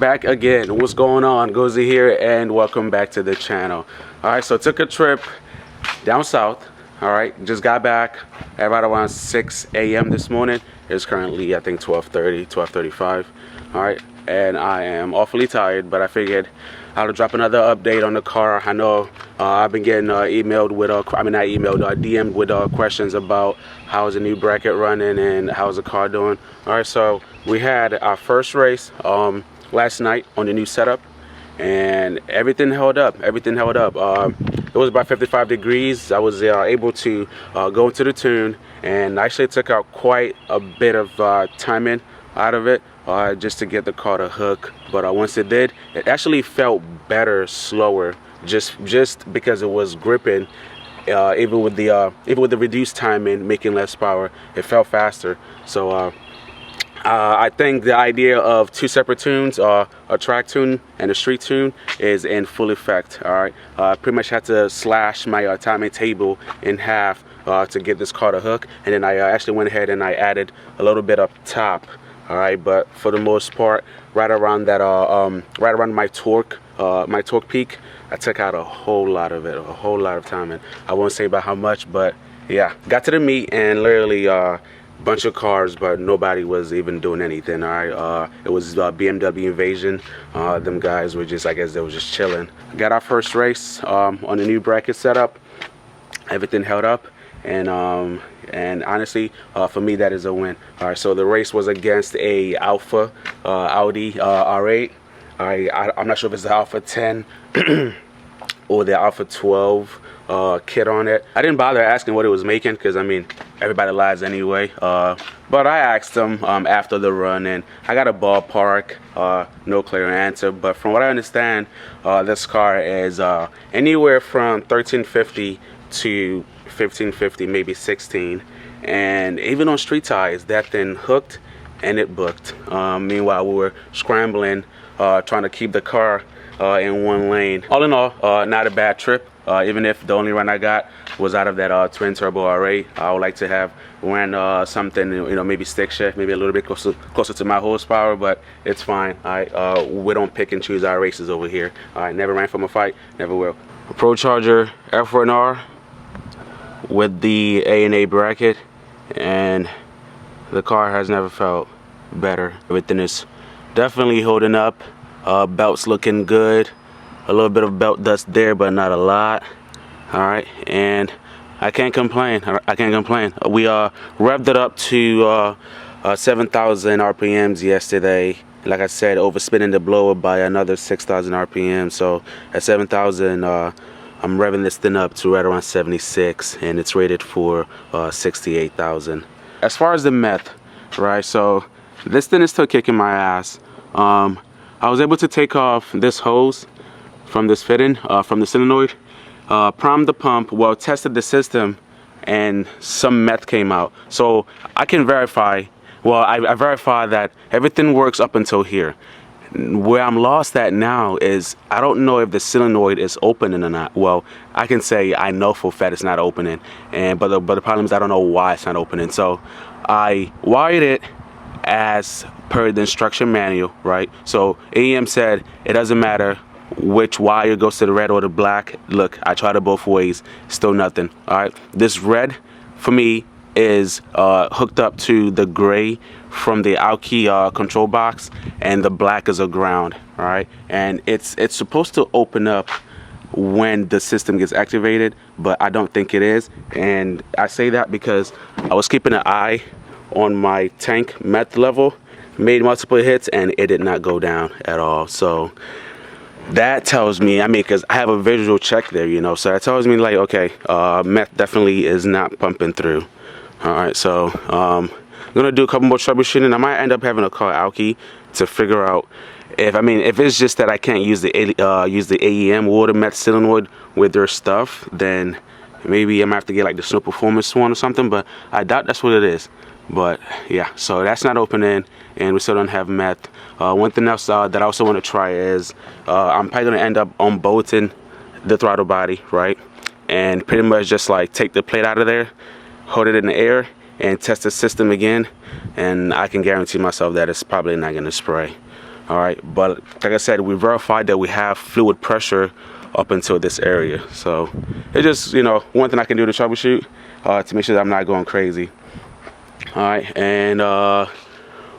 back again. What's going on? Gozy here, and welcome back to the channel. Alright, so took a trip down south. Alright, just got back at right around 6 a.m. this morning. It's currently, I think, 12:30, 12:35. Alright, and I am awfully tired, but I figured I'll drop another update on the car. I know I've been getting DM'd with questions about how's the new bracket running and how's the car doing. Alright, so we had our first race last night on the new setup, and everything held up. It was about 55 degrees. I was able to go into the tune, and I actually took out quite a bit of timing out of it just to get the car to hook. But once it did, it actually felt better, slower, just because it was gripping. Even with the reduced timing, making less power, it felt faster. So I think the idea of two separate tunes, a track tune and a street tune, is in full effect. All right, pretty much had to slash my timing table in half to get this car to hook, and then I actually went ahead and I added a little bit up top. All right, but for the most part, right around that, right around my torque peak, I took out a whole lot of it, a whole lot of timing. I won't say about how much, but yeah, got to the meet and literally bunch of cars, but nobody was even doing anything. All right, it was BMW Invasion. Them guys were just, I guess they were just chilling. Got our first race on the new bracket setup. Everything held up, and honestly, for me, that is a win. All right, so the race was against a Alpha Audi R8. I'm not sure if it's the Alpha 10 or the Alpha 12 kit on it. I didn't bother asking what it was making, because I mean, everybody lies anyway. But I asked them after the run, and I got a ballpark, no clear answer. But from what I understand, this car is anywhere from 1350 to 1550, maybe 16. And even on street tires, that thing hooked and it booked. Meanwhile, we were scrambling, trying to keep the car in one lane. All in all, not a bad trip. Even if the only run I got was out of that twin turbo R8, I would like to have ran something, you know, maybe stick shift, maybe a little bit closer to my horsepower, but it's fine. We don't pick and choose our races over here. I never ran from a fight, never will. A ProCharged F1R with the A&A bracket, and the car has never felt better. Everything is definitely holding up. Belt's looking good. A little bit of belt dust there, but not a lot. All right, and I can't complain. I can't complain. We revved it up to 7,000 RPMs yesterday. Like I said, overspinning the blower by another 6,000 RPM. So at 7,000, I'm revving this thing up to right around 76, and it's rated for 68,000. As far as the meth, right? So this thing is still kicking my ass. I was able to take off this hose from this fitting, from the solenoid, primed the pump, well, tested the system, and some meth came out. So I can verify, well, I verified that everything works up until here. Where I'm lost at now is I don't know if the solenoid is opening or not. Well, I can say I know for a fact it's not opening, but the problem is I don't know why it's not opening. So I wired it as per the instruction manual, right? So AEM said it doesn't matter which wire goes to the red or the black. Look, I tried it both ways, still nothing. All right, this red for me is hooked up to the gray from the Audi control box, and the black is a ground. All right, and it's supposed to open up when the system gets activated, but I don't think it is. And I say that because I was keeping an eye on my tank meth level, made multiple hits, and it did not go down at all. So that tells me, I mean, because I have a visual check there, you know, so that tells me, like, okay, meth definitely is not pumping through. All right, so I'm gonna do a couple more troubleshooting. I might end up having to call Audi to figure out if it's just that I can't use the AEM or the meth solenoid with their stuff, then maybe I'm gonna have to get like the Snow Performance one or something, but I doubt that's what it is. But yeah, so that's not opening, and we still don't have meth. One thing else that I also want to try is I'm probably gonna end up unbolting the throttle body, right, and pretty much just like take the plate out of there, hold it in the air, and test the system again, and I can guarantee myself that it's probably not gonna spray. All right, but like I said, we verified that we have fluid pressure up until this area. So it's just, you know, one thing I can do to troubleshoot to make sure that I'm not going crazy. All right, and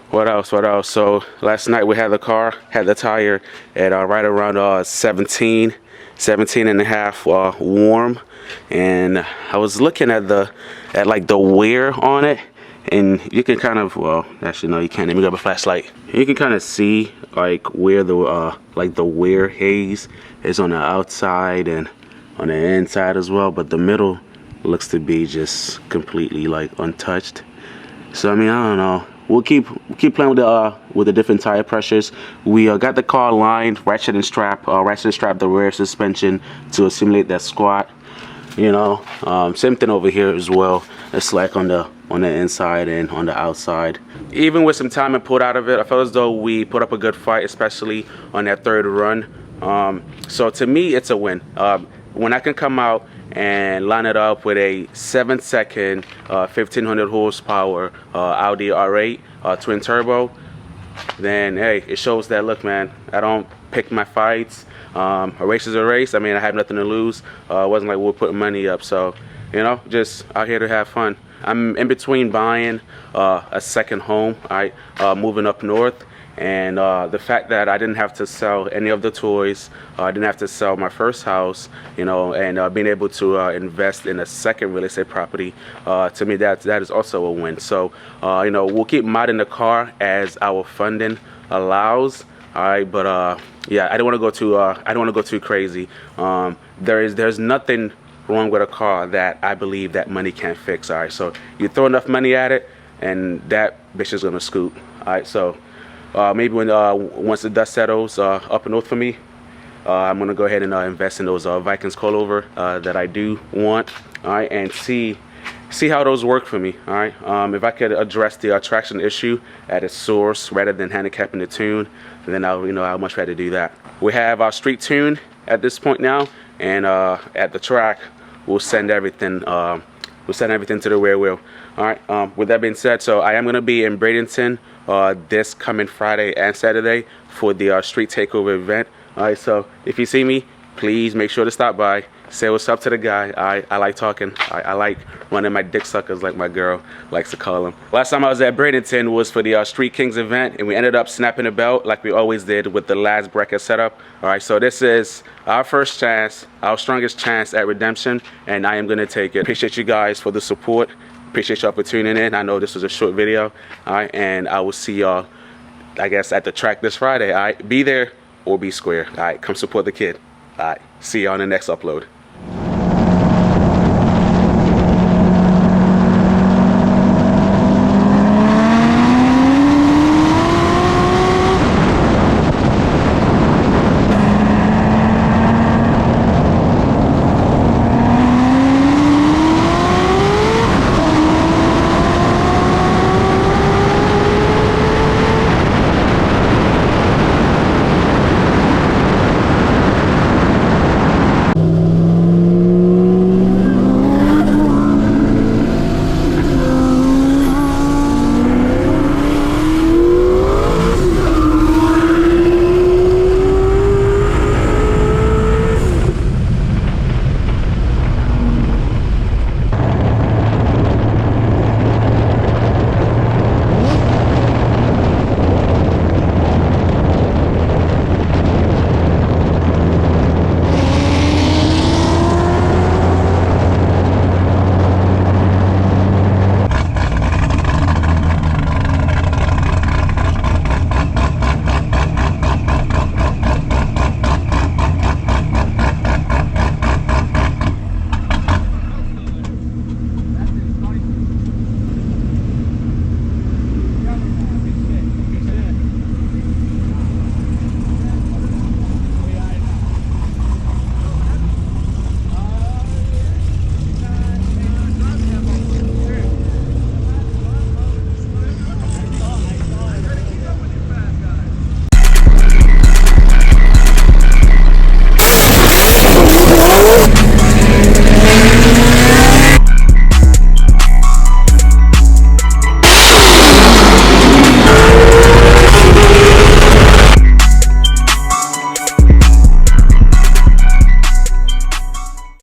what else? So last night we had the car, had the tire at right around 17 and a half warm, and I was looking at like the wear on it, and you can kind of, well, actually no, you can't. Let me grab a flashlight. You can kind of see like where the like the wear haze is on the outside and on the inside as well, but the middle looks to be just completely like untouched. So I mean, I don't know. We'll keep playing with the different tire pressures. We got the car lined, ratchet and strap the rear suspension to simulate that squat. You know, same thing over here as well. It's like on the inside and on the outside. Even with some time pulled out of it, I felt as though we put up a good fight, especially on that third run. So to me, it's a win. When I can come out and line it up with a 7-second 1500 horsepower Audi R8 twin turbo, then hey, it shows that, look man, I don't pick my fights. A race is a race. I mean, I have nothing to lose. It wasn't like we're putting money up, so you know, just out here to have fun. I'm in between buying a second home, moving up north, and the fact that I didn't have to sell any of the toys, I didn't have to sell my first house, you know, and being able to invest in a second real estate property, to me that is also a win. So you know, we'll keep modding the car as our funding allows. All right, but yeah, I don't want to go too crazy. There's nothing wrong with a car that I believe that money can't fix. All right, so you throw enough money at it, and that bitch is gonna scoot. All right, so maybe when once the dust settles up north for me, I'm gonna go ahead and invest in those Vikings coilover that I do want. All right, and see how those work for me. All right, if I could address the traction issue at its source rather than handicapping the tune, then I'll much rather do that. We have our street tune at this point now, and at the track we'll send everything to the rear wheel. All right, with that being said, so I am going to be in Bradenton this coming Friday and Saturday for the street takeover event. All right, so if you see me, please make sure to stop by, say what's up to the guy. I like talking. I like running my dick suckers, like my girl likes to call them. Last time I was at Bradenton was for the Street Kings event, and we ended up snapping the belt like we always did with the last bracket setup. All right, so this is our first chance, our strongest chance at redemption, and I am gonna take it. Appreciate you guys for the support. Appreciate y'all for tuning in. I know this was a short video. All right, and I will see y'all, I guess, at the track this Friday. All right, be there or be square. All right, come support the kid. All right, see you on the next upload.